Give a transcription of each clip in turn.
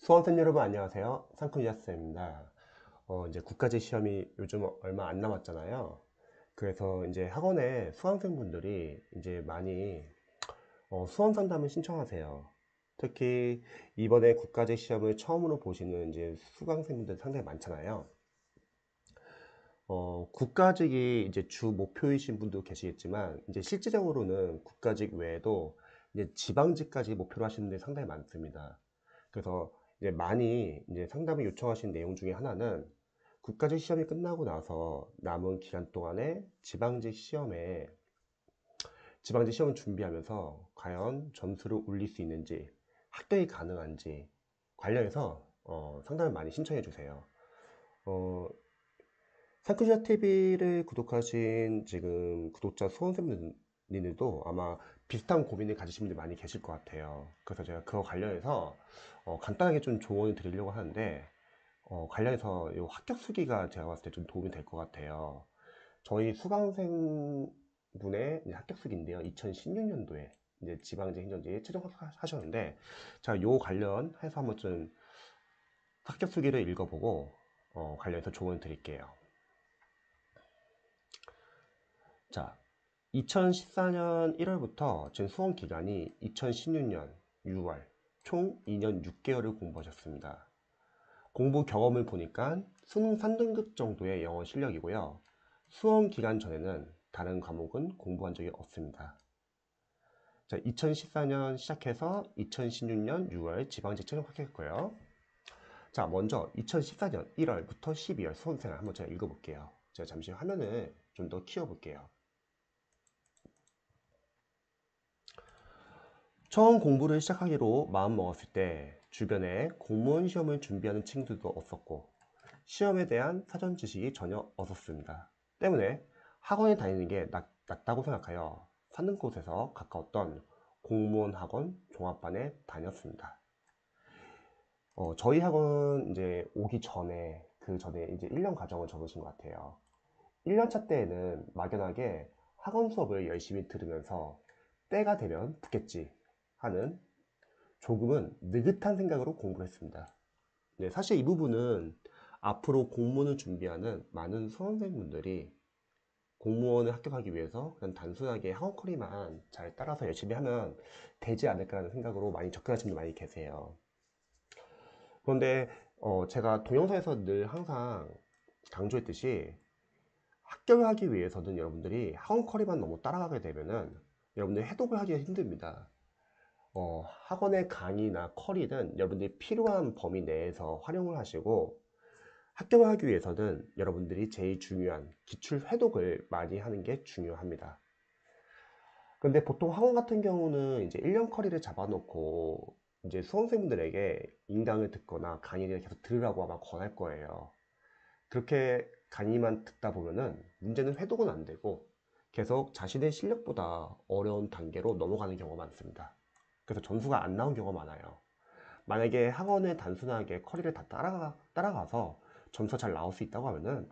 수험생 여러분 안녕하세요. 상큼이었습니다. 이제 국가직 시험이 요즘 얼마 안 남았잖아요. 그래서 이제 학원에 수강생분들이 이제 많이 수험 상담을 신청하세요. 특히 이번에 국가직 시험을 처음으로 보시는 이제 수강생분들 상당히 많잖아요. 국가직이 이제 주 목표이신 분도 계시겠지만 이제 실질적으로는 국가직 외에도 이제 지방직까지 목표로 하시는 분들이 상당히 많습니다. 그래서 이제 많이 이제 상담을 요청하신 내용 중에 하나는 국가직 시험이 끝나고 나서 남은 기간 동안에 지방직 시험을 준비하면서 과연 점수를 올릴 수 있는지 합격이 가능한지 관련해서 상담을 많이 신청해 주세요. 어, 상크시아 TV를 구독하신 지금 구독자 수험생님들도 아마 비슷한 고민을 가지신 분들이 많이 계실 것 같아요. 그래서 제가 그거 관련해서 간단하게 좀 조언을 드리려고 하는데 관련해서 이 합격 수기가 제가 봤을 때 좀 도움이 될 것 같아요. 저희 수강생 분의 합격 수기인데요. 2016년도에 이제 지방직 행정지에 최종 합격하셨는데 자, 요 관련해서 한번 좀 합격 수기를 읽어보고 관련해서 조언을 드릴게요. 자, 2014년 1월부터 지금 수험 기간이 2016년 6월 총 2년 6개월을 공부하셨습니다. 공부 경험을 보니까 수능 3등급 정도의 영어 실력이고요. 수험 기간 전에는 다른 과목은 공부한 적이 없습니다. 자, 2014년 시작해서 2016년 6월 지방직 최종 합격했고요. 자, 먼저 2014년 1월부터 12월 수험생활 한번 제가 읽어볼게요. 제가 잠시 화면을 좀 더 키워볼게요. 처음 공부를 시작하기로 마음먹었을 때 주변에 공무원 시험을 준비하는 친구들도 없었고 시험에 대한 사전 지식이 전혀 없었습니다. 때문에 학원에 다니는 게 낫다고 생각하여 사는 곳에서 가까웠던 공무원 학원 종합반에 다녔습니다. 저희 학원 이제 오기 전에 그 전에 이제 1년 과정을 적으신 것 같아요. 1년차 때에는 막연하게 학원 수업을 열심히 들으면서 때가 되면 붙겠지 하는 조금은 느긋한 생각으로 공부를 했습니다. 네, 사실 이 부분은 앞으로 공무원을 준비하는 많은 수험생분들이 공무원을 합격하기 위해서 그냥 단순하게 학원 커리만 잘 따라서 열심히 하면 되지 않을까라는 생각으로 많이 접근하시는 분들 많이 계세요. 그런데 제가 동영상에서 늘 항상 강조했듯이 합격을 하기 위해서는 여러분들이 학원 커리만 너무 따라가게 되면은 여러분들이 해독을 하기가 힘듭니다. 학원의 강의나 커리는 여러분들이 필요한 범위 내에서 활용을 하시고 합격을 하기 위해서는 여러분들이 제일 중요한 기출 회독을 많이 하는 게 중요합니다. 근데 보통 학원 같은 경우는 이제 1년 커리를 잡아놓고 이제 수험생분들에게 인강을 듣거나 강의를 계속 들으라고 아마 권할 거예요. 그렇게 강의만 듣다 보면은 문제는 회독은 안 되고 계속 자신의 실력보다 어려운 단계로 넘어가는 경우가 많습니다. 그래서 점수가 안 나온 경우가 많아요. 만약에 학원에 단순하게 커리를 다 따라가서 점수가 잘 나올 수 있다고 하면은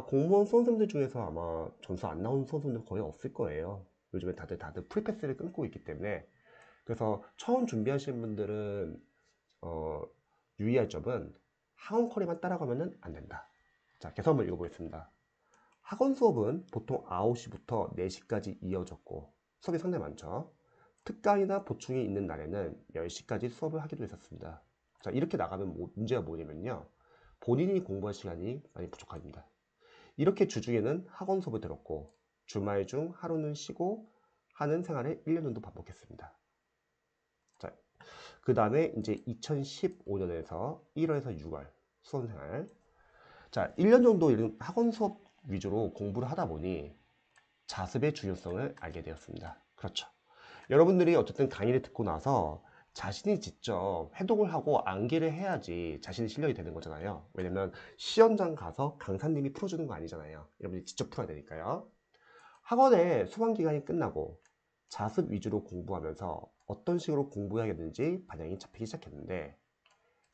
공무원 수험생들 중에서 아마 점수 안 나온 수험생들 거의 없을 거예요. 요즘에 다들 프리패스를 끊고 있기 때문에. 그래서 처음 준비하시는 분들은 어, 유의할 점은 학원 커리만 따라가면은 안 된다. 자, 계속 한번 읽어보겠습니다. 학원 수업은 보통 9시부터 4시까지 이어졌고 수업이 상당히 많죠. 특강이나 보충이 있는 날에는 10시까지 수업을 하기도 했었습니다. 자, 이렇게 나가면 문제가 뭐냐면요. 본인이 공부할 시간이 많이 부족합니다. 이렇게 주중에는 학원 수업을 들었고 주말 중 하루는 쉬고 하는 생활을 1년 정도 반복했습니다. 자, 그 다음에 이제 2015년에서 1월에서 6월 수험생활. 자, 1년 정도 이런 학원 수업 위주로 공부를 하다 보니 자습의 중요성을 알게 되었습니다. 그렇죠. 여러분들이 어쨌든 강의를 듣고 나서 자신이 직접 해독을 하고 암기를 해야지 자신의 실력이 되는 거잖아요. 왜냐면 시험장 가서 강사님이 풀어주는 거 아니잖아요. 여러분이 직접 풀어야 되니까요. 학원의 수강 기간이 끝나고 자습 위주로 공부하면서 어떤 식으로 공부해야겠는지 방향이 잡히기 시작했는데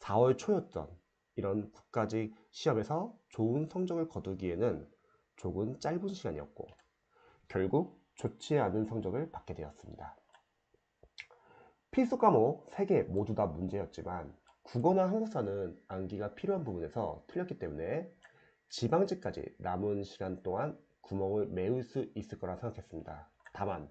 4월 초였던 이런 국가직 시험에서 좋은 성적을 거두기에는 조금 짧은 시간이었고 결국 좋지 않은 성적을 받게 되었습니다. 필수 과목 3개 모두 다 문제였지만 국어나 한국사는 암기가 필요한 부분에서 틀렸기 때문에 지방지까지 남은 시간 동안 구멍을 메울 수 있을 거라 생각했습니다. 다만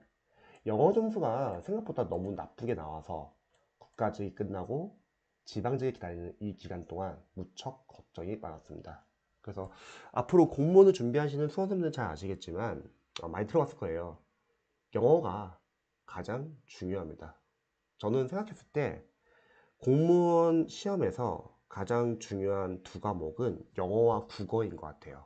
영어 점수가 생각보다 너무 나쁘게 나와서 국가직이 끝나고 지방직을 기다리는 이 기간 동안 무척 걱정이 많았습니다. 그래서 앞으로 공무원을 준비하시는 수험생들은 잘 아시겠지만 많이 들어봤을 거예요. 영어가 가장 중요합니다. 저는 생각했을 때 공무원 시험에서 가장 중요한 두 과목은 영어와 국어인 것 같아요.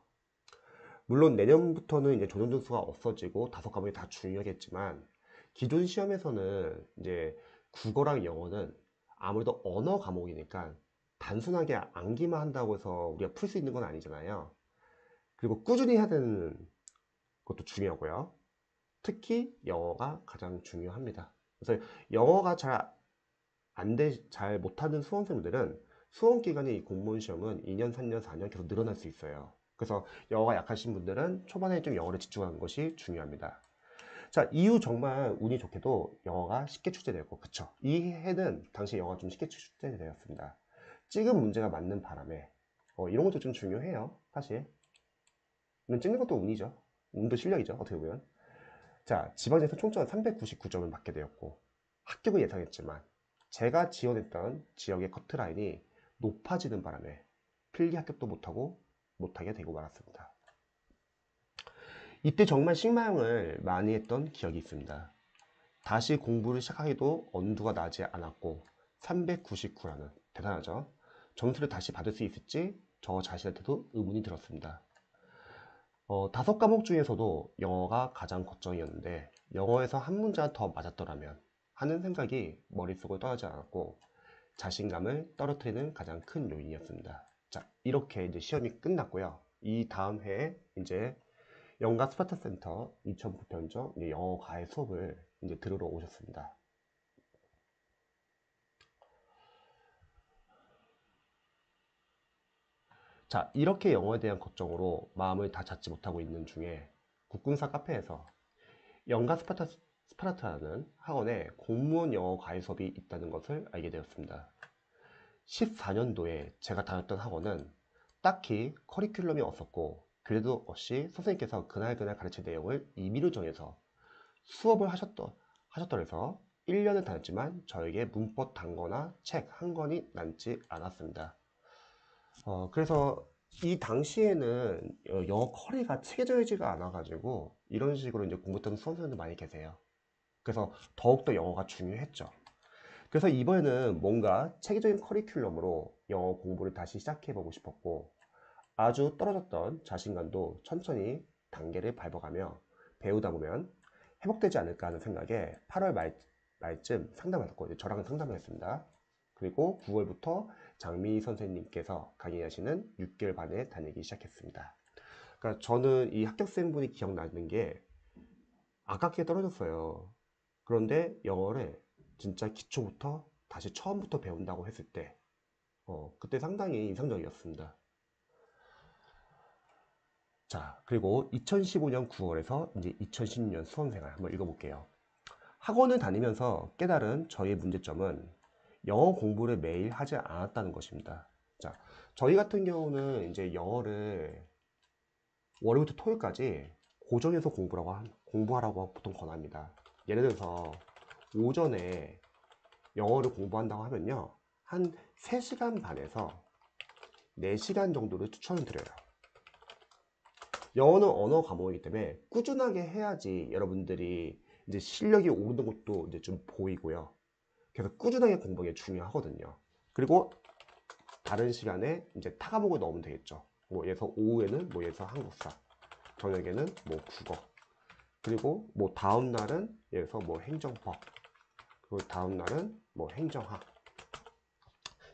물론 내년부터는 이제 조정 점수가 없어지고 다섯 과목이 다 중요하겠지만 기존 시험에서는 이제 국어랑 영어는 아무래도 언어 과목이니까 단순하게 암기만 한다고 해서 우리가 풀 수 있는 건 아니잖아요. 그리고 꾸준히 해야 되는 것도 중요하고요. 특히 영어가 가장 중요합니다. 그래서 영어가 잘 못하는 수험생들은 수험 기간이 공무원 시험은 2년, 3년, 4년 계속 늘어날 수 있어요. 그래서 영어가 약하신 분들은 초반에 좀 영어를 집중하는 것이 중요합니다. 자, 이후 정말 운이 좋게도 영어가 쉽게 출제되고, 그쵸? 이 해는 당시 영어가 좀 쉽게 출제되었습니다. 찍은 문제가 맞는 바람에 이런 것도 좀 중요해요, 사실. 이건 찍는 것도 운이죠. 운도 실력이죠, 어떻게 보면. 자, 지방에서 총점 399점을 받게 되었고 합격을 예상했지만 제가 지원했던 지역의 커트라인이 높아지는 바람에 필기 합격도 못하게 되고 말았습니다. 이때 정말 실망을 많이 했던 기억이 있습니다. 다시 공부를 시작하기도 엄두가 나지 않았고 399라는 대단하죠. 점수를 다시 받을 수 있을지 저 자신한테도 의문이 들었습니다. 다섯 과목 중에서도 영어가 가장 걱정이었는데 영어에서 한 문제가 더 맞았더라면 하는 생각이 머릿속을 떠나지 않았고 자신감을 떨어뜨리는 가장 큰 요인이었습니다. 자, 이렇게 이제 시험이 끝났고요. 이 다음 해에 이제 영가 스파타 센터 2009편정 영어 과외 수업을 이제 들으러 오셨습니다. 자, 이렇게 영어에 대한 걱정으로 마음을 다 잡지 못하고 있는 중에 국군사 카페에서 영가 스파르타라는 학원에 공무원 영어 과외 수업이 있다는 것을 알게 되었습니다. 14년도에 제가 다녔던 학원은 딱히 커리큘럼이 없었고 교재도 없이 선생님께서 그날 가르칠 내용을 임의로 정해서 수업을 하셨더래서 1년을 다녔지만 저에게 문법 단거나 책 한 권이 남지 않았습니다. 그래서 이 당시에는 영어 커리가 체계적이지가 않아가지고 이런 식으로 이제 공부했던 수험생들 많이 계세요. 그래서 더욱더 영어가 중요했죠. 그래서 이번에는 뭔가 체계적인 커리큘럼으로 영어 공부를 다시 시작해보고 싶었고 아주 떨어졌던 자신감도 천천히 단계를 밟아가며 배우다 보면 회복되지 않을까 하는 생각에 8월 말쯤 상담을 했고 저랑 상담을 했습니다. 그리고 9월부터 장미 선생님께서 강의하시는 6개월 반에 다니기 시작했습니다. 그러니까 저는 이 합격생분이 기억나는 게 아깝게 떨어졌어요. 그런데 영어를 진짜 기초부터 다시 처음부터 배운다고 했을 때 그때 상당히 인상적이었습니다. 자, 그리고 2015년 9월에서 이제 2016년 수험생활 한번 읽어볼게요. 학원을 다니면서 깨달은 저의 문제점은 영어 공부를 매일 하지 않았다는 것입니다. 자, 저희 같은 경우는 이제 영어를 월요일부터 토요일까지 고정해서 공부하라고 보통 권합니다. 예를 들어서 오전에 영어를 공부한다고 하면요. 한 3시간 반에서 4시간 정도를 추천을 드려요. 영어는 언어 과목이기 때문에 꾸준하게 해야지 여러분들이 이제 실력이 오르는 것도 이제 좀 보이고요. 그래서 꾸준하게 공부하는 게 중요하거든요. 그리고 다른 시간에 이제 타 과목을 넣으면 되겠죠. 뭐 예를 들어서 오후에는 뭐 예를 들어서 한국사, 저녁에는 뭐 국어, 그리고 뭐 다음 날은 예를 들어서 뭐 행정법, 그리고 다음 날은 뭐 행정학.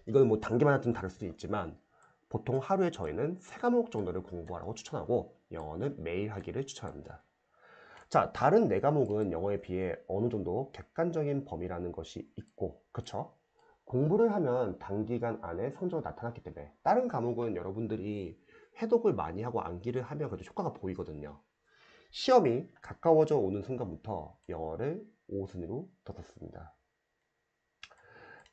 이건 뭐 단계마다 좀 다를 수도 있지만 보통 하루에 저희는 3과목 정도를 공부하라고 추천하고 영어는 매일 하기를 추천합니다. 자, 다른 4과목은 영어에 비해 어느 정도 객관적인 범위라는 것이 있고, 그쵸? 공부를 하면 단기간 안에 성적이 나타났기 때문에 다른 과목은 여러분들이 해독을 많이 하고 암기를 하면 그래도 효과가 보이거든요. 시험이 가까워져 오는 순간부터 영어를 5순위로 뒀었습니다.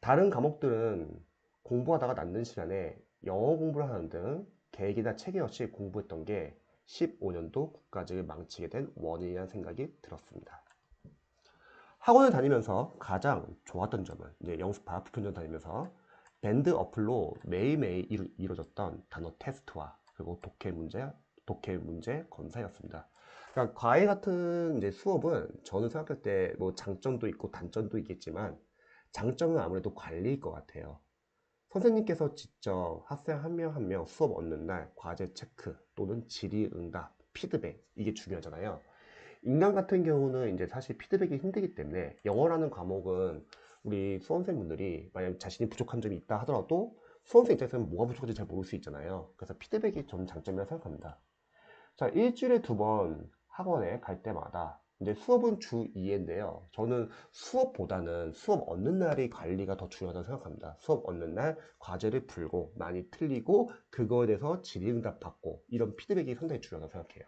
다른 과목들은 공부하다가 남는 시간에 영어 공부를 하는 등 계획이나 체계 없이 공부했던 게 15년도 국가직을 망치게 된 원인이라는 생각이 들었습니다. 학원을 다니면서 가장 좋았던 점은 이제 영수파 부편전 다니면서 밴드 어플로 매일매일 이루어졌던 단어 테스트와 그리고 독해 문제 검사였습니다. 그러니까 과외 같은 이제 수업은 저는 생각할 때 뭐 장점도 있고 단점도 있겠지만 장점은 아무래도 관리일 것 같아요. 선생님께서 직접 학생 한 명 한 명 수업 얻는 날 과제 체크 또는 질의응답, 피드백 이게 중요하잖아요. 인간 같은 경우는 이제 사실 피드백이 힘들기 때문에 영어라는 과목은 우리 수험생분들이 만약 자신이 부족한 점이 있다 하더라도 수험생 입장에서는 뭐가 부족한지 잘 모를 수 있잖아요. 그래서 피드백이 좀 장점이라고 생각합니다. 자, 일주일에 2번 학원에 갈 때마다 이제 수업은 주 2회인데요. 저는 수업보다는 수업 얻는 날이 관리가 더 중요하다고 생각합니다. 수업 얻는 날 과제를 풀고 많이 틀리고 그거에 대해서 질의응답 받고 이런 피드백이 상당히 중요하다고 생각해요.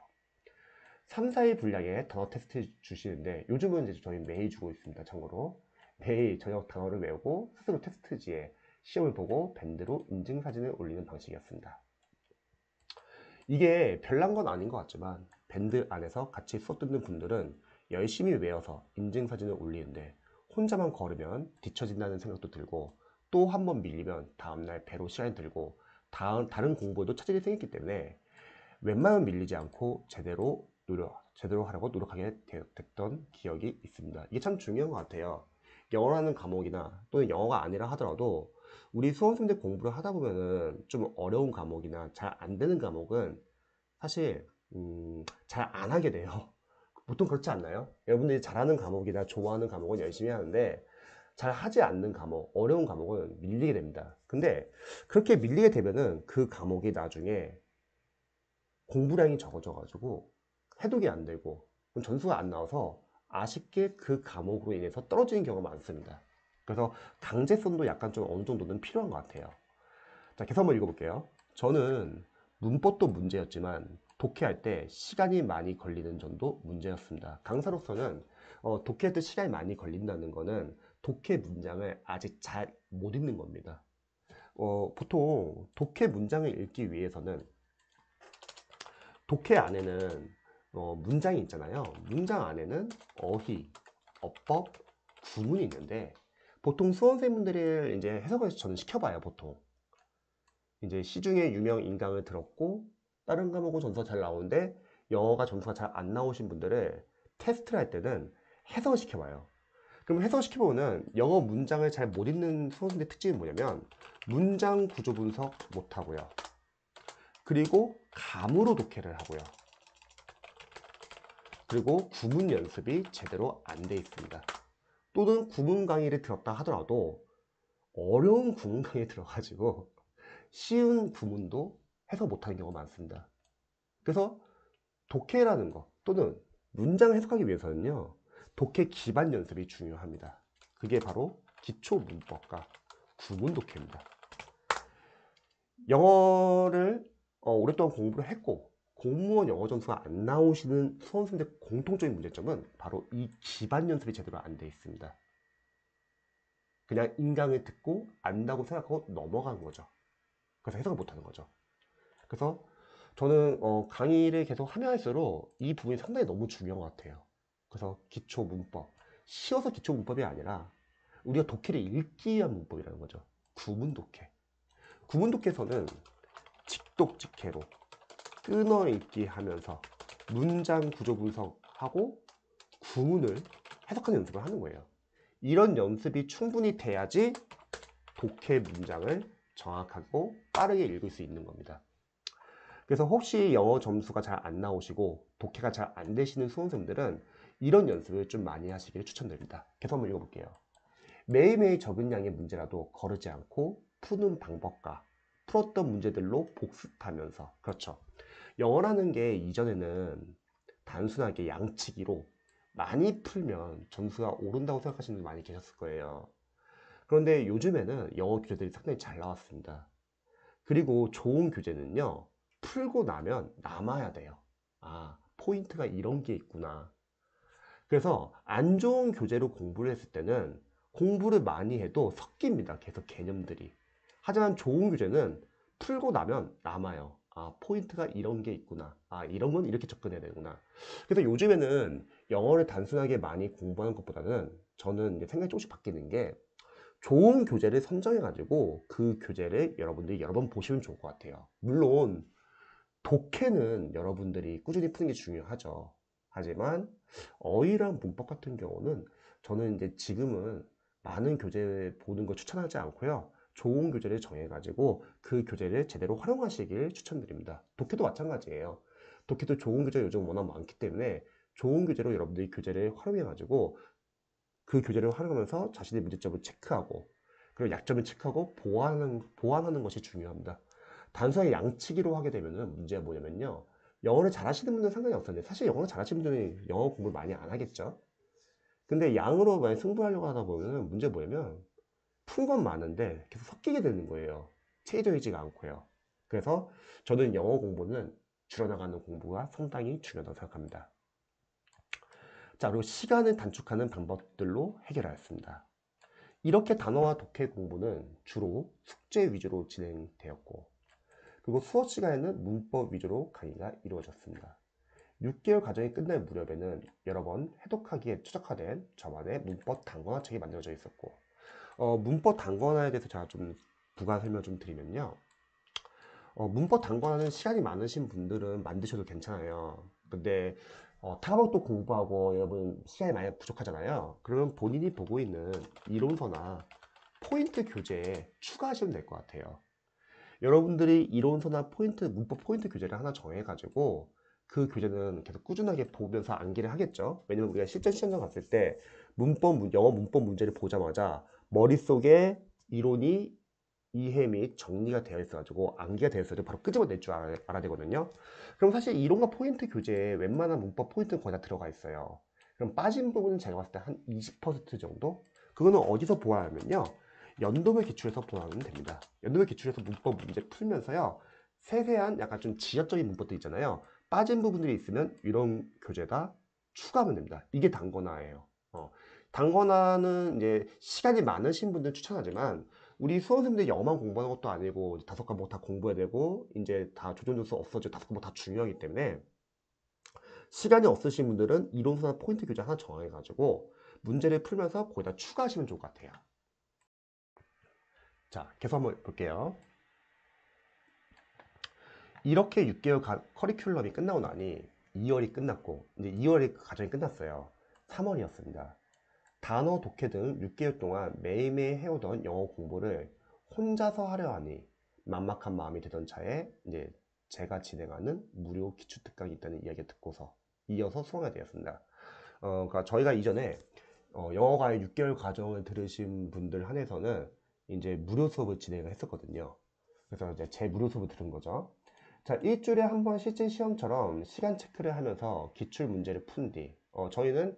3, 4일 분량의 단어 테스트 주시는데 요즘은 이제 저희 매일 주고 있습니다. 참고로 매일 저녁 단어를 외우고 스스로 테스트지에 시험을 보고 밴드로 인증사진을 올리는 방식이었습니다. 이게 별난 건 아닌 것 같지만 밴드 안에서 같이 수업 듣는 분들은 열심히 외워서 인증사진을 올리는데 혼자만 걸으면 뒤처진다는 생각도 들고 또 한 번 밀리면 다음날 배로 시간이 들고 다른 공부에도 차질이 생겼기 때문에 웬만하면 밀리지 않고 제대로 하려고 노력하게 됐던 기억이 있습니다. 이게 참 중요한 것 같아요. 영어라는 과목이나 또는 영어가 아니라 하더라도 우리 수험생들 공부를 하다 보면은 좀 어려운 과목이나 잘 안 되는 과목은 사실 잘 안 하게 돼요. 보통 그렇지 않나요? 여러분들이 잘하는 과목이나 좋아하는 과목은 열심히 하는데 잘 하지 않는 과목, 어려운 과목은 밀리게 됩니다. 근데 그렇게 밀리게 되면은 그 과목이 나중에 공부량이 적어져 가지고 해독이 안 되고 점수가 안 나와서 아쉽게 그 과목으로 인해서 떨어지는 경우가 많습니다. 그래서 강제성도 약간 좀 어느 정도는 필요한 것 같아요. 자, 계속 한번 읽어볼게요. 저는 문법도 문제였지만 독해할 때 시간이 많이 걸리는 점도 문제였습니다. 강사로서는 독해할 때 시간이 많이 걸린다는 거는 독해 문장을 아직 잘 못 읽는 겁니다. 보통 독해 문장을 읽기 위해서는 독해 안에는 문장이 있잖아요. 문장 안에는 어휘, 어법, 구문이 있는데 보통 수험생분들을 이제 해석을 저는 시켜봐요. 보통 이제 시중에 유명 인강을 들었고 다른 과목은 점수가 잘 나오는데 영어가 점수가 잘 안 나오신 분들을 테스트를 할 때는 해석을 시켜봐요. 그럼 해석을 시켜보면 영어 문장을 잘 못 읽는 수험생들의 특징이 뭐냐면 문장 구조 분석 못하고요. 그리고 감으로 독해를 하고요. 그리고 구문 연습이 제대로 안 돼 있습니다. 또는 구문 강의를 들었다 하더라도 어려운 구문 강의에 들어가지고 쉬운 구문도 해석 못하는 경우가 많습니다. 그래서 독해라는 거 또는 문장을 해석하기 위해서는요, 독해 기반 연습이 중요합니다. 그게 바로 기초 문법과 구문 독해입니다. 영어를 오랫동안 공부를 했고 공무원 영어 점수가 안 나오시는 수험생들 공통적인 문제점은 바로 이 기반 연습이 제대로 안 돼 있습니다. 그냥 인강을 듣고 안다고 생각하고 넘어가는 거죠. 그래서 해석을 못하는 거죠. 그래서 저는 강의를 계속 하면 할수록 이 부분이 상당히 너무 중요한 것 같아요. 그래서 기초 문법, 쉬워서 기초 문법이 아니라 우리가 독해를 읽기 위한 문법이라는 거죠. 구문 독해. 구문 독해에서는 직독직해로 끊어 읽기 하면서 문장 구조 분석하고 구문을 해석하는 연습을 하는 거예요. 이런 연습이 충분히 돼야지 독해 문장을 정확하고 빠르게 읽을 수 있는 겁니다. 그래서 혹시 영어 점수가 잘 안 나오시고 독해가 잘 안 되시는 수험생들은 이런 연습을 좀 많이 하시기를 추천드립니다. 계속 한번 읽어볼게요. 매일매일 적은 양의 문제라도 거르지 않고 푸는 방법과 풀었던 문제들로 복습하면서, 그렇죠. 영어라는 게 이전에는 단순하게 양치기로 많이 풀면 점수가 오른다고 생각하시는 분들 많이 계셨을 거예요. 그런데 요즘에는 영어 교재들이 상당히 잘 나왔습니다. 그리고 좋은 교재는요, 풀고 나면 남아야 돼요. 아, 포인트가 이런 게 있구나. 그래서 안 좋은 교재로 공부를 했을 때는 공부를 많이 해도 섞입니다. 계속 개념들이. 하지만 좋은 교재는 풀고 나면 남아요. 아, 포인트가 이런 게 있구나. 아, 이런 건 이렇게 접근해야 되구나. 그래서 요즘에는 영어를 단순하게 많이 공부하는 것보다는 저는 이제 생각이 조금씩 바뀌는 게 좋은 교재를 선정해가지고 그 교재를 여러분들이 여러 번 보시면 좋을 것 같아요. 물론 독해는 여러분들이 꾸준히 푸는 게 중요하죠. 하지만 어휘랑 문법 같은 경우는 저는 이제 지금은 많은 교재 보는 거 추천하지 않고요. 좋은 교재를 정해가지고 그 교재를 제대로 활용하시길 추천드립니다. 독해도 마찬가지예요. 독해도 좋은 교재 요즘 워낙 많기 때문에 좋은 교재로 여러분들이 교재를 활용해가지고 그 교재를 활용하면서 자신의 문제점을 체크하고 그리고 약점을 체크하고 보완하는 것이 중요합니다. 단순하게 양치기로 하게 되면 문제가 뭐냐면요. 영어를 잘하시는 분들은 상관이 없었는데 사실 영어를 잘하시는 분들은 영어 공부를 많이 안 하겠죠. 근데 양으로 많이 승부하려고 하다 보면 문제가 뭐냐면 푼 건 많은데 계속 섞이게 되는 거예요. 체계적이지가 않고요. 그래서 저는 영어 공부는 줄여나가는 공부가 상당히 중요하다고 생각합니다. 자, 그리고 시간을 단축하는 방법들로 해결하였습니다. 이렇게 단어와 독해 공부는 주로 숙제 위주로 진행되었고 그리고 수업 시간에는 문법 위주로 강의가 이루어졌습니다. 6개월 과정이 끝날 무렵에는 여러 번 해독하기에 최적화된 저만의 문법 단권화 책이 만들어져 있었고 문법 단권화에 대해서 제가 좀 부가 설명 좀 드리면요. 문법 단권화는 시간이 많으신 분들은 만드셔도 괜찮아요. 근데 타국도 공부하고 여러분 시간이 많이 부족하잖아요. 그러면 본인이 보고 있는 이론서나 포인트 교재에 추가하시면 될 것 같아요. 여러분들이 이론서나 포인트, 문법 포인트 교재를 하나 정해가지고 그 교재는 계속 꾸준하게 보면서 암기를 하겠죠. 왜냐면 우리가 실전 시험장 갔을 때 영어 문법 문제를 보자마자 머릿속에 이론이 이해 및 정리가 되어 있어가지고 암기가 되어 있어도 바로 끄집어낼 줄 알아야 되거든요. 그럼 사실 이론과 포인트 교재에 웬만한 문법 포인트는 거의 다 들어가 있어요. 그럼 빠진 부분은 제가 봤을 때 한 20% 정도? 그거는 어디서 보아하면요. 연도별 기출에서 보아하면 됩니다. 연도별 기출에서 문법 문제 풀면서요. 세세한 약간 좀 지역적인 문법도 있잖아요. 빠진 부분들이 있으면 이런 교재다 추가하면 됩니다. 이게 단권화예요. 단권화는 이제 시간이 많으신 분들 추천하지만 우리 수험생들 영어만 공부하는 것도 아니고 5과목 다 공부해야 되고 이제 다 조전조수 없어져 5과목 다 중요하기 때문에 시간이 없으신 분들은 이론서나 포인트 교재 하나 정해가지고 문제를 풀면서 거기다 추가하시면 좋을 것 같아요. 자, 계속 한번 볼게요. 이렇게 6개월 커리큘럼이 끝나고 나니 2월이 끝났고 이제 2월의 과정이 끝났어요. 3월이었습니다. 단어 독해 등 6개월 동안 매일매일 해오던 영어 공부를 혼자서 하려 하니 막막한 마음이 들던 차에 이제 제가 진행하는 무료 기출 특강이 있다는 이야기를 듣고서 이어서 수강하게 되었습니다. 그러니까 저희가 이전에 영어과의 6개월 과정을 들으신 분들 한해서는 이제 무료 수업을 진행을 했었거든요. 그래서 이제 제 무료 수업을 들은 거죠. 자, 일주일에 한 번 실제 시험처럼 시간 체크를 하면서 기출 문제를 푼 뒤, 저희는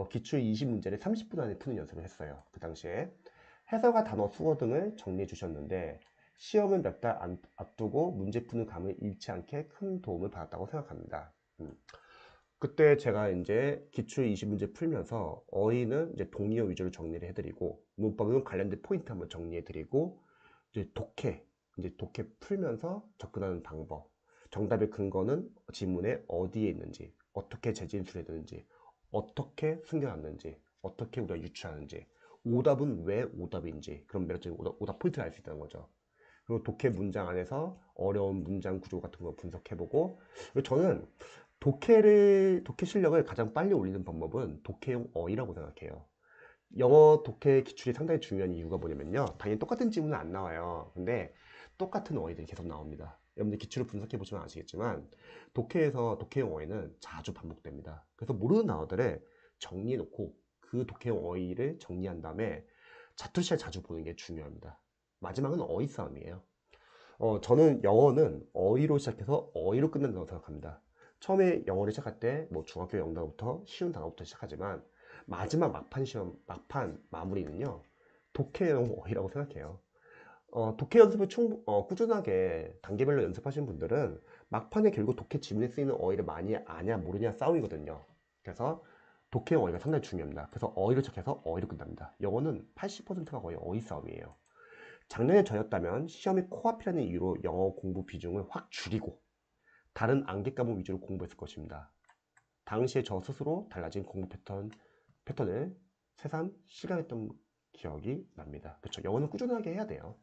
기출 20문제를 30분 안에 푸는 연습을 했어요. 그 당시에. 해설과 단어 수어 등을 정리해 주셨는데, 시험을 몇 달 앞두고 문제 푸는 감을 잃지 않게 큰 도움을 받았다고 생각합니다. 그때 제가 이제 기출 20문제 풀면서 어휘는 이제 동리어 위주로 정리를 해드리고, 문법은 관련된 포인트 한번 정리해드리고, 이제 독해 풀면서 접근하는 방법, 정답의 근거는 지문에 어디에 있는지, 어떻게 재진술해야 되는지, 어떻게 숨겨놨는지, 어떻게 우리가 유추하는지, 오답은 왜 오답인지, 그런 매력적인 오답 포인트를 알 수 있다는 거죠. 그리고 독해 문장 안에서 어려운 문장 구조 같은 거 분석해보고, 그리고 저는 독해 실력을 가장 빨리 올리는 방법은 독해용 어휘라고 생각해요. 영어 독해 기출이 상당히 중요한 이유가 뭐냐면요. 당연히 똑같은 지문은 안 나와요. 근데 똑같은 어휘들이 계속 나옵니다. 여러분들 기출을 분석해 보시면 아시겠지만 독해용 어휘는 자주 반복됩니다. 그래서 모르는 단어들을 정리해 놓고 그 독해용 어휘를 정리한 다음에 자투시를 자주 보는 게 중요합니다. 마지막은 어휘 싸움이에요. 저는 영어는 어휘로 시작해서 어휘로 끝난다고 생각합니다. 처음에 영어를 시작할 때 뭐 중학교 영단부터 쉬운 단어부터 시작하지만 마지막 막판 마무리는요 독해용 어휘라고 생각해요. 독해 연습을 꾸준하게 단계별로 연습하신 분들은 막판에 결국 독해 지문에 쓰이는 어휘를 많이 아냐 모르냐 싸움이거든요. 그래서 독해용 어휘가 상당히 중요합니다. 그래서 어휘로 시작해서 어휘로 끝납니다. 영어는 80%가 거의 어휘 싸움이에요. 작년에 저였다면 시험이 코앞이라는 이유로 영어 공부 비중을 확 줄이고 다른 암기 과목 위주로 공부했을 것입니다. 당시에 저 스스로 달라진 공부 패턴을 새삼 실감했던 기억이 납니다. 그렇죠. 영어는 꾸준하게 해야 돼요.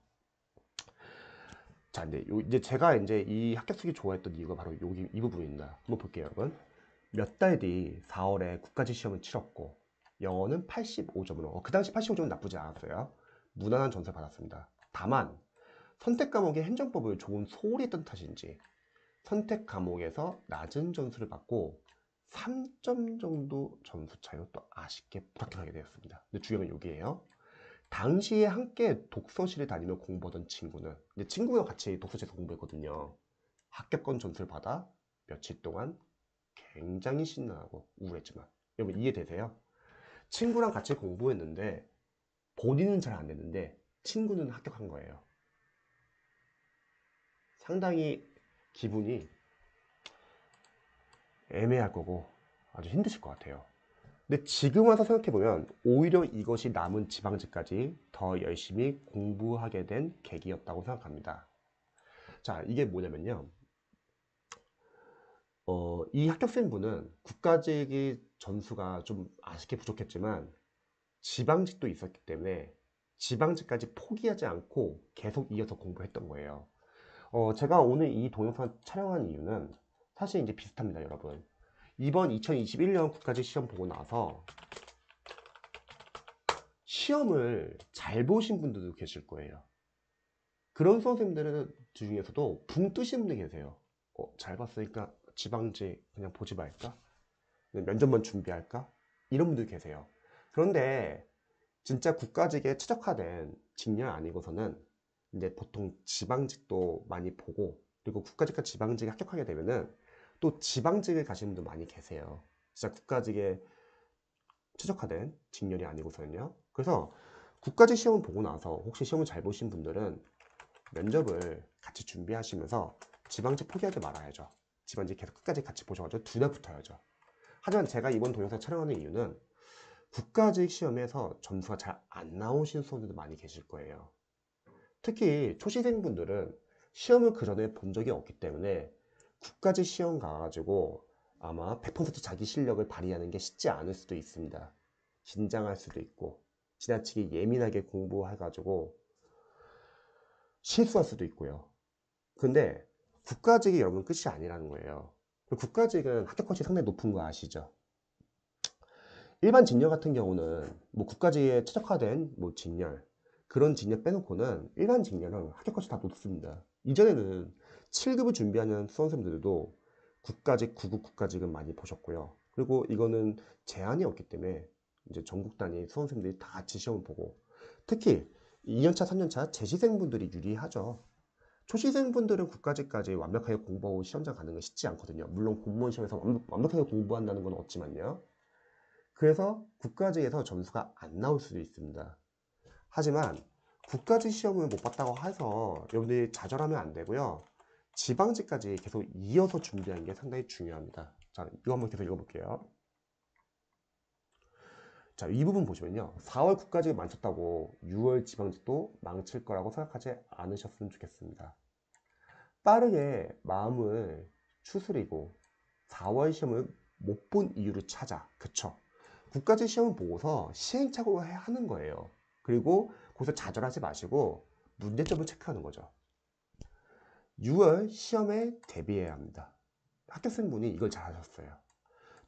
자, 이제 제가 이제 이 합격 쓰기 좋아했던 이유가 바로 여기 이 부분입니다. 한번 볼게요, 여러분. 몇 달 뒤 4월에 국가직 시험을 치렀고 영어는 85점으로 그 당시 85점은 나쁘지 않았어요. 무난한 점수를 받았습니다. 다만 선택 과목의 행정법을 조금 소홀히 했던 탓인지 선택 과목에서 낮은 점수를 받고 3점 정도 점수 차이로 또 아쉽게 불합격하게 되었습니다. 근데 중요한 건 여기에요. 당시에 함께 독서실을 다니며 공부하던 친구는 이제 친구랑 같이 독서실에서 공부했거든요. 합격권 점수를 받아 며칠 동안 굉장히 신나하고 우울했지만 여러분 이해되세요? 친구랑 같이 공부했는데 본인은 잘 안 됐는데 친구는 합격한 거예요. 상당히 기분이 애매할 거고 아주 힘드실 것 같아요. 근데 지금 와서 생각해보면 오히려 이것이 남은 지방직까지 더 열심히 공부하게 된 계기였다고 생각합니다. 자, 이게 뭐냐면요. 이 합격생분은 국가직이 점수가 좀 아쉽게 부족했지만 지방직도 있었기 때문에 지방직까지 포기하지 않고 계속 이어서 공부했던 거예요. 제가 오늘 이 동영상 촬영한 이유는 사실 이제 비슷합니다, 여러분. 이번 2021년 국가직 시험 보고 나서 시험을 잘 보신 분들도 계실 거예요. 그런 수험생들 중에서도 붕 뜨신 분들 계세요. 잘 봤으니까 지방직 그냥 보지 말까? 면접만 준비할까? 이런 분들 계세요. 그런데 진짜 국가직에 최적화된 직렬 아니고서는 이제 보통 지방직도 많이 보고 그리고 국가직과 지방직에 합격하게 되면은 또 지방직을 가시는 분들 많이 계세요. 진짜 국가직에 최적화된 직렬이 아니고서는요. 그래서 국가직 시험을 보고 나서 혹시 시험을 잘 보신 분들은 면접을 같이 준비하시면서 지방직 포기하지 말아야죠. 지방직 계속 끝까지 같이 보셔가지고 둘 다 붙어야죠. 하지만 제가 이번 동영상 촬영하는 이유는 국가직 시험에서 점수가 잘 안 나오신 수험들도 많이 계실 거예요. 특히 초시생분들은 시험을 그 전에 본 적이 없기 때문에 국가직 시험 가가지고 아마 100% 자기 실력을 발휘하는 게 쉽지 않을 수도 있습니다. 긴장할 수도 있고 지나치게 예민하게 공부해가지고 실수할 수도 있고요. 근데 국가직이 여러분 끝이 아니라는 거예요. 국가직은 합격권이 상당히 높은 거 아시죠? 일반 직렬 같은 경우는 뭐 국가직에 최적화된 뭐 직렬 그런 직렬 빼놓고는 일반 직렬은 합격권이 다 높습니다. 이전에는 7급을 준비하는 수험생들도 국가직, 9급 국가직은 많이 보셨고요. 그리고 이거는 제한이 없기 때문에 이제 전국 단위 수험생들이 다 같이 시험을 보고 특히 2년차, 3년차 재시생분들이 유리하죠. 초시생분들은 국가직까지 완벽하게 공부하고 시험장 가는 건 쉽지 않거든요. 물론 공무원 시험에서 완벽하게 공부한다는 건 없지만요. 그래서 국가직에서 점수가 안 나올 수도 있습니다. 하지만 국가직 시험을 못 봤다고 해서 여러분들이 좌절하면 안 되고요. 지방직까지 계속 이어서 준비하는 게 상당히 중요합니다. 자, 이거 한번 계속 읽어볼게요. 자, 이 부분 보시면요. 4월 국가직을 망쳤다고 6월 지방직도 망칠 거라고 생각하지 않으셨으면 좋겠습니다. 빠르게 마음을 추스리고 4월 시험을 못 본 이유를 찾아. 그쵸? 국가직 시험을 보고서 시행착오를 하는 거예요. 그리고 거기서 좌절하지 마시고 문제점을 체크하는 거죠. 6월 시험에 대비해야 합니다. 합격생분이 이걸 잘 하셨어요.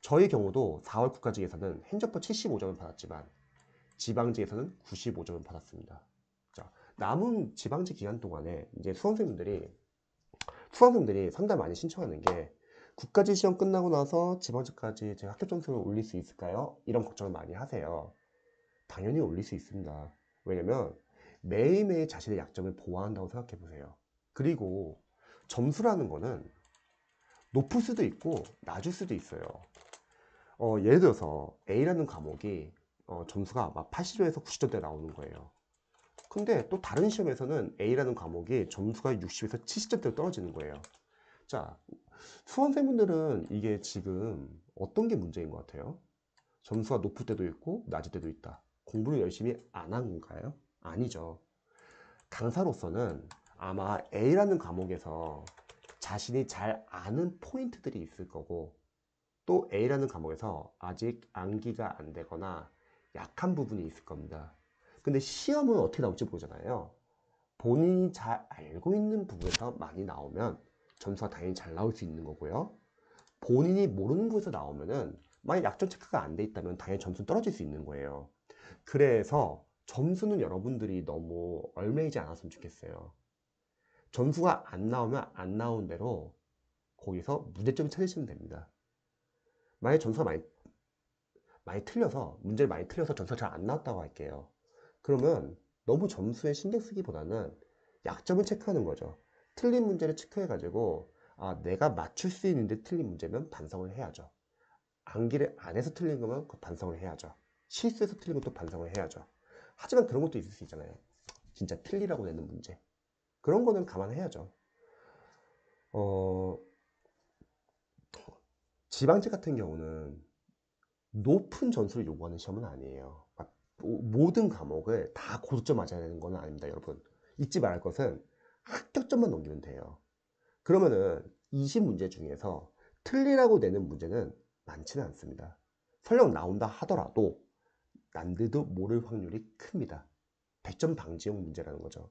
저의 경우도 4월 국가직에서는 행정법 75점을 받았지만 지방직에서는 95점을 받았습니다. 자, 남은 지방직 기간 동안에 이제 수험생들이 상당히 많이 신청하는 게 국가직 시험 끝나고 나서 지방직까지 제가 합격 점수를 올릴 수 있을까요? 이런 걱정을 많이 하세요. 당연히 올릴 수 있습니다. 왜냐면 매일매일 자신의 약점을 보완한다고 생각해 보세요. 그리고 점수라는 거는 높을 수도 있고 낮을 수도 있어요. 예를 들어서 A라는 과목이 점수가 막 80점에서 90점대 나오는 거예요. 근데 또 다른 시험에서는 A라는 과목이 점수가 60에서 70점대로 떨어지는 거예요. 자, 수험생분들은 이게 지금 어떤 게 문제인 것 같아요? 점수가 높을 때도 있고 낮을 때도 있다. 공부를 열심히 안 한 건가요? 아니죠. 강사로서는 아마 A라는 과목에서 자신이 잘 아는 포인트들이 있을 거고, 또 A라는 과목에서 아직 암기가 안 되거나 약한 부분이 있을 겁니다. 근데 시험은 어떻게 나올지 모르잖아요. 본인이 잘 알고 있는 부분에서 많이 나오면 점수가 당연히 잘 나올 수 있는 거고요. 본인이 모르는 부분에서 나오면은 만약 약점 체크가 안 돼 있다면 당연히 점수 떨어질 수 있는 거예요. 그래서 점수는 여러분들이 너무 얽매이지 않았으면 좋겠어요. 점수가 안 나오면 안 나온 대로 거기서 문제점을 찾으시면 됩니다. 만약 점수가 많이 틀려서, 문제를 많이 틀려서 점수가 잘 안 나왔다고 할게요. 그러면 너무 점수에 신경 쓰기보다는 약점을 체크하는 거죠. 틀린 문제를 체크해가지고, 아, 내가 맞출 수 있는데 틀린 문제면 반성을 해야죠. 암기를 안 해서 틀린 거면 그 반성을 해야죠. 실수해서 틀린 것도 반성을 해야죠. 하지만 그런 것도 있을 수 있잖아요. 진짜 틀리라고 내는 문제. 그런 거는 감안해야죠. 지방제 같은 경우는 높은 점수를 요구하는 시험은 아니에요. 모든 과목을 다 고득점 맞아야 되는 건 아닙니다, 여러분. 잊지 말할 것은 합격점만 넘기면 돼요. 그러면은 20문제 중에서 틀리라고 내는 문제는 많지는 않습니다. 설령 나온다 하더라도 남들도 모를 확률이 큽니다. 100점 방지용 문제라는 거죠.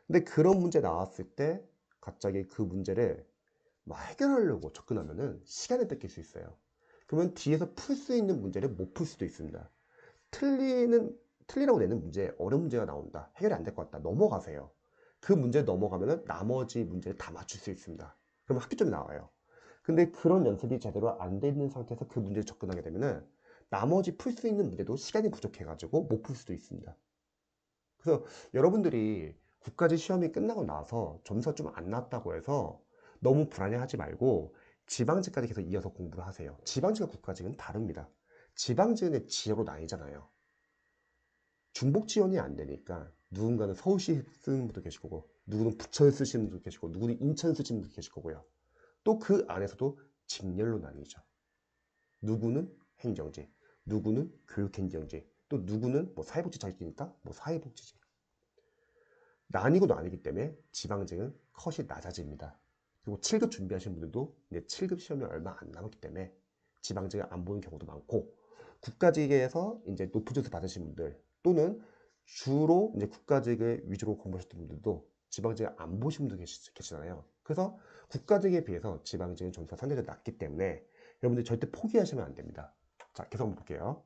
근데 그런 문제 나왔을 때 갑자기 그 문제를 해결하려고 접근하면은 시간을 뺏길 수 있어요. 그러면 뒤에서 풀 수 있는 문제를 못 풀 수도 있습니다. 틀리라고 내는 문제, 어려운 문제가 나온다. 해결이 안 될 것 같다. 넘어가세요. 그 문제 넘어가면은 나머지 문제를 다 맞출 수 있습니다. 그러면 합격점이 나와요. 근데 그런 연습이 제대로 안 돼 있는 상태에서 그 문제를 접근하게 되면은 나머지 풀 수 있는 문제도 시간이 부족해가지고 못 풀 수도 있습니다. 그래서 여러분들이 국가직 시험이 끝나고 나서 점수가 좀 안 났다고 해서 너무 불안해하지 말고 지방직까지 계속 이어서 공부를 하세요. 지방직과 국가직은 다릅니다. 지방직은 지역으로 나뉘잖아요. 중복 지원이 안 되니까 누군가는 서울시 쓰는 분도 계실 거고, 누구는 부천 쓰시는 분도 계시고, 누구는 인천 쓰시는 분도 계실 거고요. 또 그 안에서도 직렬로 나뉘죠. 누구는 행정직, 누구는 교육행정직, 또 누구는 사회복지 자격이니까 사회복지직. 나뉘고 나뉘기 때문에 지방직은 컷이 낮아집니다. 그리고 7급 준비하시는 분들도 이제 7급 시험이 얼마 안 남았기 때문에 지방직을 안 보는 경우도 많고, 국가직에서 이제 높은 점수 받으신 분들 또는 주로 이제 국가직을 위주로 공부하셨던 분들도 지방직을 안 보신 분도 계시잖아요. 그래서 국가직에 비해서 지방직은 점수가 상대적으로 낮기 때문에 여러분들 절대 포기하시면 안 됩니다. 자, 계속 한번 볼게요.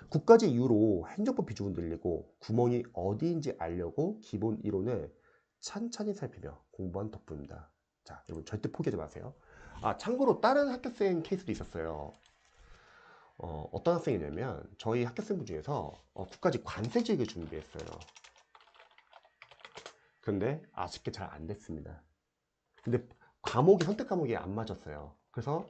국가직 이후로 행정법 비중은 늘리고 구멍이 어디인지 알려고 기본 이론을 찬찬히 살피며 공부한 덕분입니다. 자, 여러분 절대 포기하지 마세요. 아, 참고로 다른 학교생 케이스도 있었어요. 어떤 학생이냐면 저희 학교생분 중에서 국가직 관세직을 준비했어요. 그런데 아쉽게 잘 안 됐습니다. 근데 선택 과목이 안 맞았어요. 그래서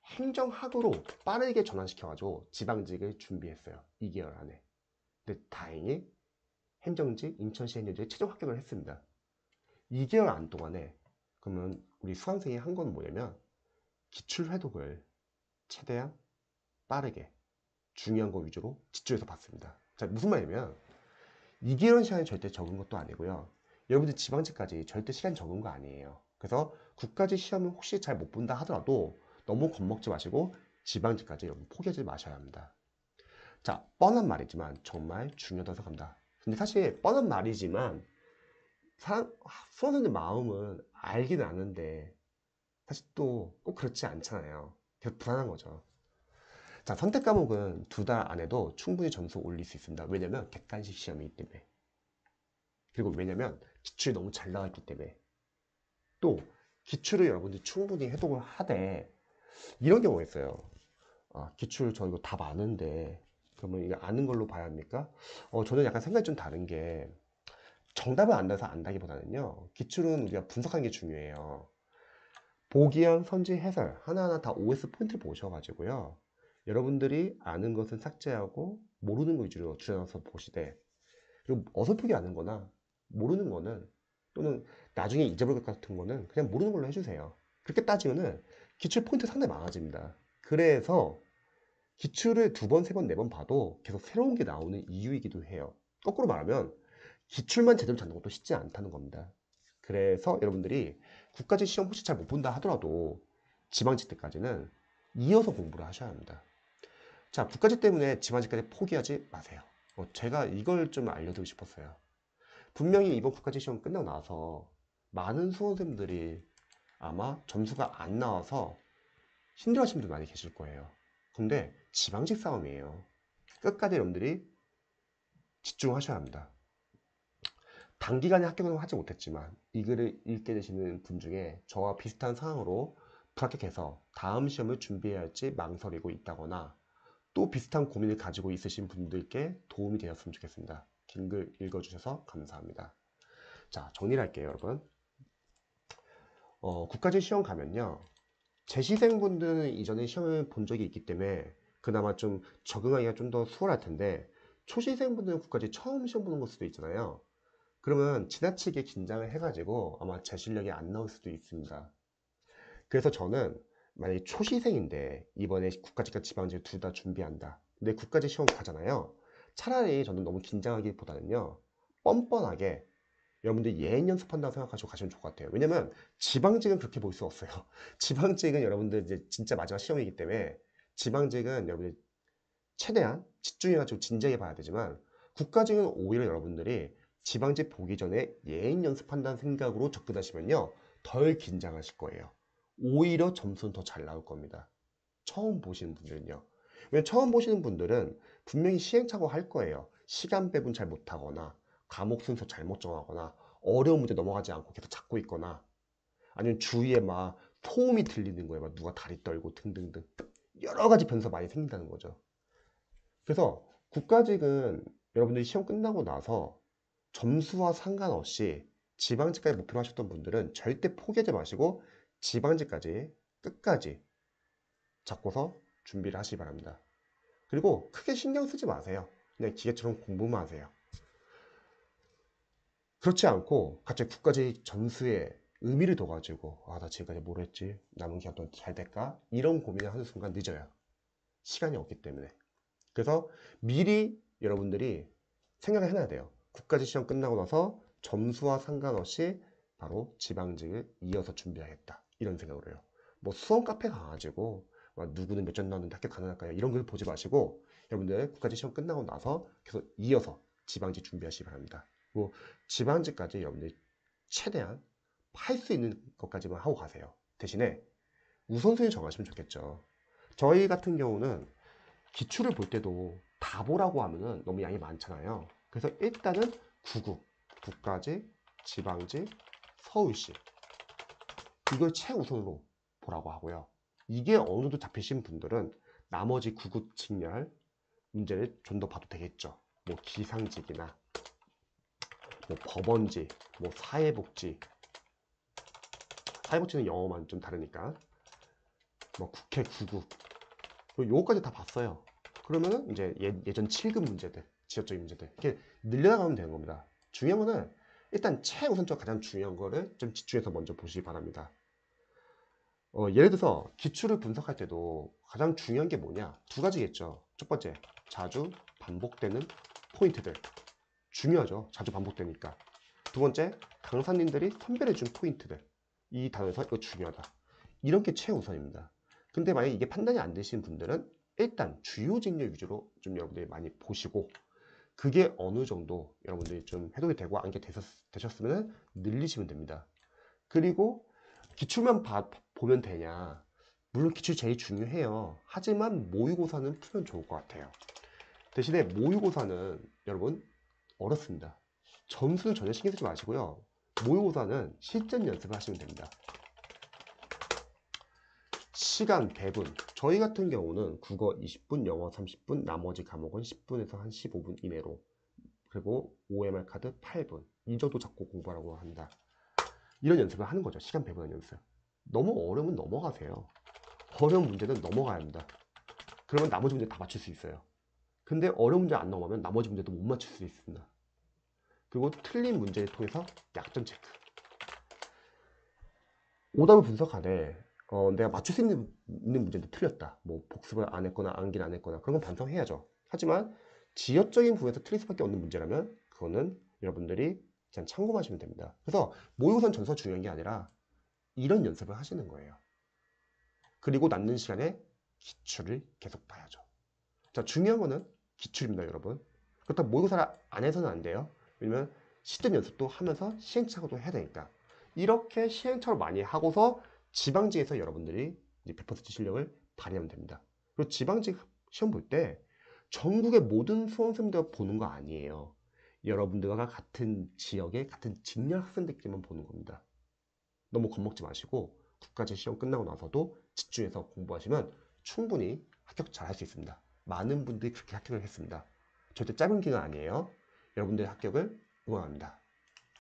행정학으로 빠르게 전환시켜가지고 지방직을 준비했어요. 2개월 안에. 근데 다행히 행정직, 인천시 행정직에 최종 합격을 했습니다. 2개월 안 동안에 그러면 우리 수강생이 한 건 뭐냐면 기출회독을 최대한 빠르게 중요한 거 위주로 집중해서 봤습니다. 자, 무슨 말이냐면 2개월 시간이 절대 적은 것도 아니고요. 여러분들 지방직까지 절대 시간 적은 거 아니에요. 그래서 국가직 시험을 혹시 잘 못 본다 하더라도 너무 겁먹지 마시고 지방직까지 여러분 포기하지 마셔야 합니다. 자, 뻔한 말이지만 정말 중요하다고 생각합니다. 근데 사실 뻔한 말이지만 수험생들 마음은 알긴 아는데 사실 또 꼭 그렇지 않잖아요. 계속 불안한 거죠. 자, 선택 과목은 2달 안에도 충분히 점수 올릴 수 있습니다. 왜냐면 객관식 시험이기 때문에. 그리고 왜냐면 기출이 너무 잘 나왔기 때문에. 또 기출을 여러분들이 충분히 해독을 하되 이런 경우가 있어요. 아, 기출 저 이거 답 아는데 그러면 이거 아는 걸로 봐야 합니까? 저는 약간 생각이 좀 다른 게 정답을 안다서 안다기보다는요, 기출은 우리가 분석하는 게 중요해요. 보기형, 선지, 해설 하나하나 다 OS 포인트를 보셔가지고요, 여러분들이 아는 것은 삭제하고 모르는 거 위주로 줄여서 보시되, 그리고 어설프게 아는 거나 모르는 거는 또는 나중에 잊어버릴 것 같은 거는 그냥 모르는 걸로 해주세요. 그렇게 따지면은 기출 포인트 상당히 많아집니다. 그래서 기출을 2번, 3번, 4번 봐도 계속 새로운 게 나오는 이유이기도 해요. 거꾸로 말하면 기출만 제대로 잡는 것도 쉽지 않다는 겁니다. 그래서 여러분들이 국가직 시험 혹시 잘 못 본다 하더라도 지방직 때까지는 이어서 공부를 하셔야 합니다. 자, 국가직 때문에 지방직까지 포기하지 마세요. 제가 이걸 좀 알려드리고 싶었어요. 분명히 이번 국가직 시험 끝나고 나서 많은 수험생들이 아마 점수가 안 나와서 힘들어하시는 분들 많이 계실 거예요. 근데 지방직 싸움이에요. 끝까지 여러분들이 집중하셔야 합니다. 단기간에 합격은 하지 못했지만 이 글을 읽게 되시는 분 중에 저와 비슷한 상황으로 불합격해서 다음 시험을 준비해야 할지 망설이고 있다거나 또 비슷한 고민을 가지고 있으신 분들께 도움이 되었으면 좋겠습니다. 긴 글 읽어주셔서 감사합니다. 자, 정리를 할게요, 여러분. 국가직 시험 가면요. 재시생분들은 이전에 시험을 본 적이 있기 때문에 그나마 좀 적응하기가 좀 더 수월할 텐데 초시생분들은 국가직 처음 시험 보는 걸 수도 있잖아요. 그러면 지나치게 긴장을 해가지고 아마 제 실력이 안 나올 수도 있습니다. 그래서 저는 만약에 초시생인데 이번에 국가직과 지방직 둘 다 준비한다. 근데 국가직 시험 가잖아요. 차라리 저는 너무 긴장하기보다는요. 뻔뻔하게 여러분들 예행 연습한다고 생각하시고 가시면 좋을 것 같아요. 왜냐면 지방직은 그렇게 볼 수 없어요. 지방직은 여러분들 이제 진짜 마지막 시험이기 때문에 지방직은 여러분들 최대한 집중해가지고 진지하게 봐야 되지만 국가직은 오히려 여러분들이 지방직 보기 전에 예행 연습한다는 생각으로 접근하시면요. 덜 긴장하실 거예요. 오히려 점수는 더 잘 나올 겁니다. 처음 보시는 분들은요. 왜냐면 처음 보시는 분들은 분명히 시행착오 할 거예요. 시간 배분 잘 못하거나 과목 순서 잘못 정하거나 어려운 문제 넘어가지 않고 계속 잡고 있거나 아니면 주위에 막 소음이 들리는 거예요. 막 누가 다리 떨고 등등등 여러 가지 변수가 많이 생긴다는 거죠. 그래서 국가직은 여러분들이 시험 끝나고 나서 점수와 상관없이 지방직까지 목표로 하셨던 분들은 절대 포기하지 마시고 지방직까지 끝까지 잡고서 준비를 하시기 바랍니다. 그리고 크게 신경 쓰지 마세요. 그냥 기계처럼 공부만 하세요. 그렇지 않고 갑자기 국가직 점수에 의미를 둬가지고 나 지금까지 뭘 했지? 남은 기간 동안 잘 될까? 이런 고민을 하는 순간 늦어요. 시간이 없기 때문에. 그래서 미리 여러분들이 생각을 해놔야 돼요. 국가직 시험 끝나고 나서 점수와 상관없이 바로 지방직을 이어서 준비하겠다. 이런 생각으로 해요. 뭐 수험 카페 가가지고 누구는 몇 점 나왔는데 합격 가능할까요? 이런 걸 보지 마시고 여러분들 국가직 시험 끝나고 나서 계속 이어서 지방직 준비하시기 바랍니다. 뭐 지방직까지 여러분들이 최대한 할 수 있는 것까지만 하고 가세요. 대신에 우선순위 정하시면 좋겠죠. 저희 같은 경우는 기출을 볼 때도 다 보라고 하면은 너무 양이 많잖아요. 그래서 일단은 구국, 국가직, 지방직, 서울시 이걸 최우선으로 보라고 하고요. 이게 어느 정도 잡히신 분들은 나머지 구국 직렬 문제를 좀 더 봐도 되겠죠. 뭐 기상직이나 뭐 법원직, 뭐 사회복지, 사회복지는 영어만 좀 다르니까 뭐 국회 구국 요거까지 다 봤어요. 그러면은 이제 예전 7급 문제들, 지역적인 문제들 이렇게 늘려나가면 되는 겁니다. 중요한 거는 일단 최우선적으로 가장 중요한 거를 좀 집중해서 먼저 보시기 바랍니다. 예를 들어서 기출을 분석할 때도 가장 중요한 게 뭐냐? 두 가지겠죠. 첫 번째, 자주 반복되는 포인트들. 중요하죠. 자주 반복되니까. 두 번째, 강사님들이 선별해준 포인트들. 이 단어에서 이거 중요하다. 이런 게 최우선입니다. 근데 만약에 이게 판단이 안 되시는 분들은 일단 주요 직렬 위주로 좀 여러분들이 많이 보시고 그게 어느 정도 여러분들이 좀 해독이 되고 안게 되셨으면 늘리시면 됩니다. 그리고 기출만 보면 되냐? 물론 기출 제일 중요해요. 하지만 모의고사는 풀면 좋을 것 같아요. 대신에 모의고사는 여러분 어렵습니다. 점수는 전혀 신경 쓰지 마시고요. 모의고사는 실전 연습을 하시면 됩니다. 시간 배분. 저희 같은 경우는 국어 20분, 영어 30분, 나머지 과목은 10분에서 한 15분 이내로. 그리고 OMR 카드 8분. 이 정도 잡고 공부하라고 합니다. 이런 연습을 하는 거죠. 시간 배분하는 연습. 너무 어려우면 넘어가세요. 어려운 문제는 넘어가야 합니다. 그러면 나머지 문제 다 맞출 수 있어요. 근데 어려운 문제 안 넘어가면 나머지 문제도 못 맞출 수 있습니다. 그리고 틀린 문제를 통해서 약점 체크. 오답을 분석하되 내가 맞출 수 있는 문제인데 틀렸다. 뭐 복습을 안 했거나 암기를 안 했거나 그런 건 반성해야죠. 하지만 지역적인 부분에서 틀릴 수밖에 없는 문제라면 그거는 여러분들이 그냥 참고하시면 됩니다. 그래서 모의고사는 전서 중요한 게 아니라 이런 연습을 하시는 거예요. 그리고 남는 시간에 기출을 계속 봐야죠. 자, 중요한 거는 기출입니다, 여러분. 그렇다고 모의고사를 안 해서는 안 돼요. 왜냐면 시즌 연습도 하면서 시행착오도 해야 되니까. 이렇게 시행착오를 많이 하고서 지방직에서 여러분들이 이제 100% 실력을 발휘하면 됩니다. 그리고 지방직 시험 볼 때 전국의 모든 수험생들 보는 거 아니에요. 여러분들과 같은 지역의 같은 직렬 학생들끼리만 보는 겁니다. 너무 겁먹지 마시고 국가직 시험 끝나고 나서도 집중해서 공부하시면 충분히 합격 잘 할 수 있습니다. 많은 분들이 그렇게 합격을 했습니다. 절대 짧은 기간 아니에요. 여러분들의 합격을 응원합니다.